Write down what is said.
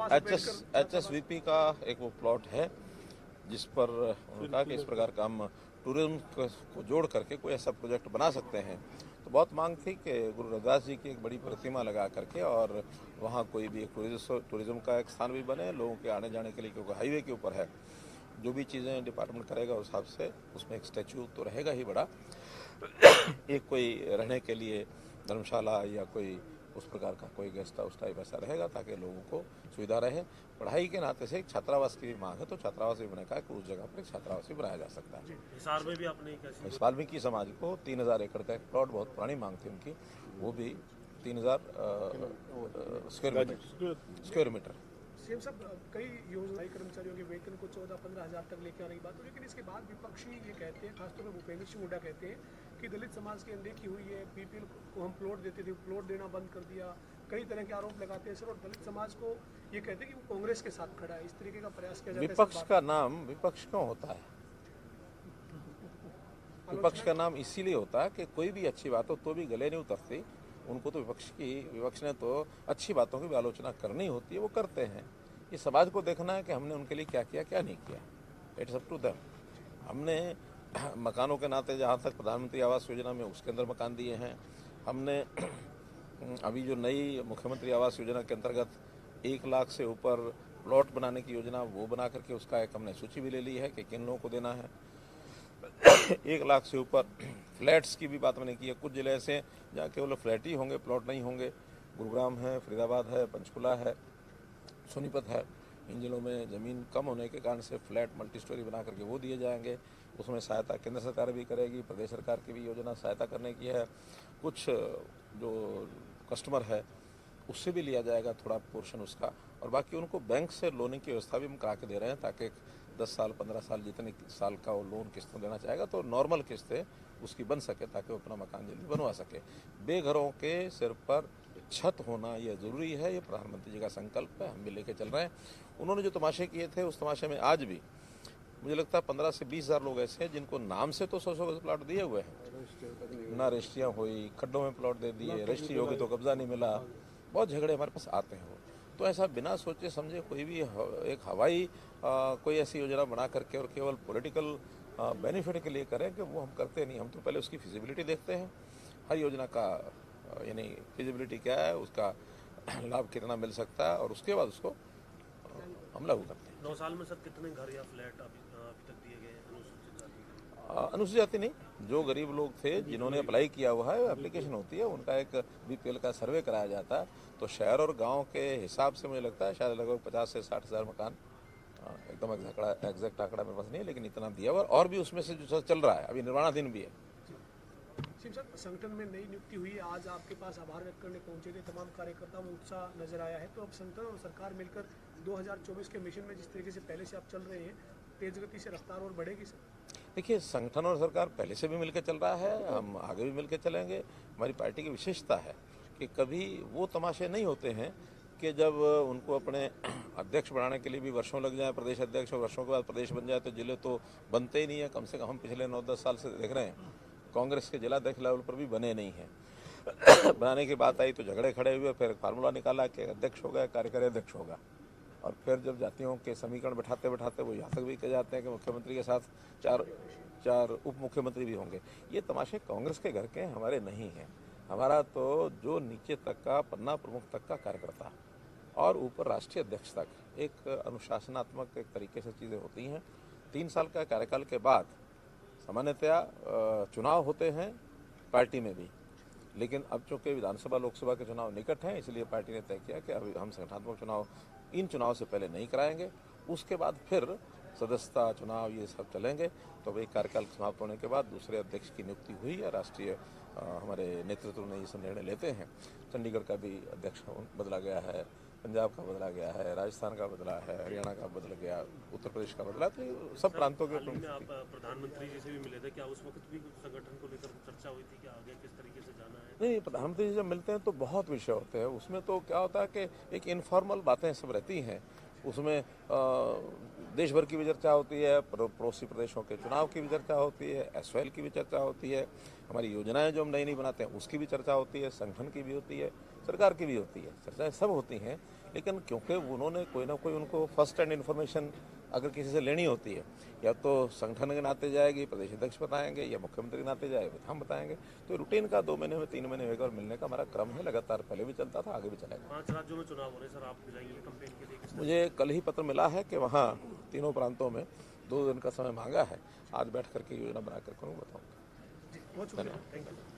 HSVP का एक वो प्लॉट है जिस पर उन्होंने कहा कि इस प्रकार का हम टूरिज्म को जोड़ करके कोई ऐसा प्रोजेक्ट बना सकते हैं। तो बहुत मांग थी कि गुरु रविदास जी की एक बड़ी प्रतिमा लगा करके और वहाँ कोई भी एक टूरिज्म का एक स्थान भी बने, लोगों के आने जाने के लिए, क्योंकि हाईवे के ऊपर है। जो भी चीज़ें डिपार्टमेंट करेगा उस हिसाब से उसमें एक स्टैचू तो रहेगा ही बड़ा, एक कोई रहने के लिए धर्मशाला या कोई उस प्रकार का कोई गेस्ट हाउस टाइप ऐसा रहेगा ताकि लोगों को सुविधा रहे। पढ़ाई के नाते से एक छात्रावास की मांग है, तो छात्रावास भी बनाया कि उस जगह पर एक छात्रावास भी बनाया जा सकता है। हिसार में भी आपने कैसे वाल्मीकि समाज को 3000 एकड़ का एक प्लॉट, बहुत पुरानी मांग थी उनकी, वो भी 3000 स्क्वायर मीटर। सीएम साहब, कई योजनाएं कर्मचारियों के वेतन को 14-15 हज़ार तक लेकर आने की बात हो, लेकिन इसके बाद विपक्षी ये कहते हैं, खासतौर पर भूपेंद्र सिंह हुड्डा कहते हैं कि दलित समाज की अनदेखी हुई है, बीपीएल को हम प्लॉट देते थे, प्लॉट देना बंद कर दिया, कई तरह के आरोप लगाते हैं सर। और दलित समाज को ये कहते हैं कि वो कांग्रेस के साथ खड़ा है, इस तरीके का प्रयास किया जाता है। विपक्ष का नाम विपक्ष क्यों होता है? विपक्ष का नाम इसीलिए होता है कि कोई भी अच्छी बात हो तो भी गले नहीं उतरती। उनको तो विपक्ष ने तो अच्छी बातों की भी आलोचना करनी होती है, वो करते हैं। ये समाज को देखना है कि हमने उनके लिए क्या किया क्या नहीं किया। It's up to them. हमने मकानों के नाते जहाँ तक प्रधानमंत्री आवास योजना में उसके अंदर मकान दिए हैं। हमने अभी जो नई मुख्यमंत्री आवास योजना के अंतर्गत 1 लाख से ऊपर प्लॉट बनाने की योजना वो बना करके उसका एक हमने सूची भी ले ली है कि किन लोगों को देना है। 1 लाख से ऊपर फ्लैट्स की भी बात मैंने की है। कुछ जिले ऐसे जहाँ केवल फ्लैट ही होंगे, प्लॉट नहीं होंगे। गुरुग्राम है, फरीदाबाद है, पंचकुला है, सोनीपत है। इन जिलों में ज़मीन कम होने के कारण से फ्लैट मल्टी स्टोरी बना करके वो दिए जाएंगे। उसमें सहायता केंद्र सरकार भी करेगी, प्रदेश सरकार की भी योजना सहायता करने की है। कुछ जो कस्टमर है उससे भी लिया जाएगा थोड़ा पोर्शन उसका, और बाकी उनको बैंक से लोन की व्यवस्था भी हम करा के दे रहे हैं ताकि 10 साल 15 साल जितने साल का वो लोन किस्तों देना चाहेगा तो नॉर्मल किस्तें उसकी बन सके ताकि वो अपना मकान जल्दी बनवा सके। बेघरों के सिर पर छत होना यह ज़रूरी है, ये प्रधानमंत्री जी का संकल्प है, हम भी लेके चल रहे हैं। उन्होंने जो तमाशे किए थे उस तमाशे में आज भी मुझे लगता है 15 से 20 हज़ार लोग ऐसे हैं जिनको नाम से तो 100 गज प्लॉट दिए हुए हैं, ना रजिस्ट्रियाँ हुई, खड्डों में प्लॉट दे दिए, रजिस्ट्री होगी तो कब्जा नहीं मिला। बहुत झगड़े हमारे पास आते हैं। वो तो ऐसा बिना सोचे समझे कोई भी एक हवाई कोई ऐसी योजना बना करके और केवल पॉलिटिकल बेनिफिट के लिए करें कि वो हम करते नहीं। हम तो पहले उसकी फिजिबिलिटी देखते हैं, हर योजना का यानी फिजिबिलिटी क्या है, उसका लाभ कितना मिल सकता है, और उसके बाद उसको हम लागू करते हैं। 9 साल में सर कितने घर या फ्लैट अभी तक दिए गए अनुसूचित जाति? अनुसूचित जाति नहीं, जो गरीब लोग थे जिन्होंने अप्लाई किया हुआ है, एप्लीकेशन होती है, उनका एक बीपीएल का सर्वे कराया जाता है। तो शहर और गांव के हिसाब से मुझे लगता है शायद लगभग 50 से 60 हज़ार मकान, एकदम एग्जैक्ट आंकड़ा मेरे पास नहीं है, लेकिन इतना दिया हुआ। और भी उसमें से जो चल रहा है अभी निर्माणाधीन भी है। संगठन में नई नियुक्ति हुई है, आज आपके पास आभार व्यक्त करने पहुंचे थे तमाम कार्यकर्ताओं में उत्साह नजर आया है। तो अब संगठन और सरकार मिलकर 2024 के मिशन में जिस तरीके से पहले से आप चल रहे हैं, तेज गति से रफ्तार और बढ़ेगी सर? देखिए, संगठन और सरकार पहले से भी मिलकर चल रहा है, हम आगे भी मिलकर चलेंगे। हमारी पार्टी की विशेषता है कि कभी वो तमाशे नहीं होते हैं कि जब उनको अपने अध्यक्ष बनाने के लिए भी वर्षों लग जाए, प्रदेश अध्यक्ष, और वर्षों के बाद प्रदेश बन जाए तो जिले तो बनते ही नहीं है। कम से कम हम पिछले 9-10 साल से देख रहे हैं, कांग्रेस के जिलाध्यक्ष लेवल पर भी बने नहीं हैं। बनाने की बात आई तो झगड़े खड़े हुए, फिर फार्मूला निकाला कि अध्यक्ष होगा, कार्यकारी अध्यक्ष होगा, और फिर जब जातियों के समीकरण बैठाते बैठाते वो यहाँ तक भी कह जाते हैं कि मुख्यमंत्री के साथ चार उप मुख्यमंत्री भी होंगे। ये तमाशे कांग्रेस के घर के हमारे नहीं हैं। हमारा तो जो नीचे तक का पन्ना प्रमुख तक का कार्यकर्ता और ऊपर राष्ट्रीय अध्यक्ष तक एक अनुशासनात्मक एक तरीके से चीज़ें होती हैं। 3 साल का कार्यकाल के बाद सामान्यतया चुनाव होते हैं पार्टी में भी, लेकिन अब चूँकि विधानसभा लोकसभा के चुनाव निकट हैं, इसलिए पार्टी ने तय किया कि अभी हम संगठनात्मक चुनाव इन चुनाव से पहले नहीं कराएंगे। उसके बाद फिर सदस्यता चुनाव ये सब चलेंगे। तो एक कार्यकाल समाप्त होने के बाद दूसरे अध्यक्ष की नियुक्ति हुई है। राष्ट्रीय हमारे नेतृत्व में ये निर्णय लेते हैं। चंडीगढ़ का भी अध्यक्ष बदला गया है, पंजाब का बदला गया है, राजस्थान का बदला है, हरियाणा का बदल गया, उत्तर प्रदेश का बदला। तो सब प्रांतों के आप प्रधानमंत्री जी से भी मिले थे, क्या उस वक्त भी कुछ संगठन को लेकर चर्चा हुई थी कि आगे किस तरीके से जाना है? नहीं, प्रधानमंत्री जी जब मिलते हैं तो बहुत विषय होते हैं। उसमें तो क्या होता है कि एक इनफॉर्मल बातें सब रहती हैं। उसमें देश भर की भी चर्चा होती है, पड़ोसी प्रदेशों के चुनाव की भी चर्चा होती है, एसवाइएल की भी चर्चा होती है, हमारी योजनाएं जो हम नई नई बनाते हैं उसकी भी चर्चा होती है, संगठन की भी होती है, सरकार की भी होती है, चर्चाएं सब होती हैं। लेकिन क्योंकि उन्होंने कोई ना कोई उनको फर्स्ट हैंड इन्फॉर्मेशन अगर किसी से लेनी होती है, या तो संगठन के नाते जाएगी, प्रदेश अध्यक्ष बताएंगे, या मुख्यमंत्री के नाते जाएगा हम बताएंगे। तो रूटीन का 2 महीने में 3 महीने में एक बार मिलने का हमारा क्रम है, लगातार पहले भी चलता था, आगे भी चलेगा। 5 राज्यों में चुनाव हो रहे सर, आप जाएंगे कैंपेन के लिए? मुझे कल ही पत्र मिला है कि वहाँ तीनों प्रांतों में 2 दिन का समय मांगा है। आज बैठ करके योजना बना कर बताऊँगा। बहुत शुक्रिया, थैंक यू।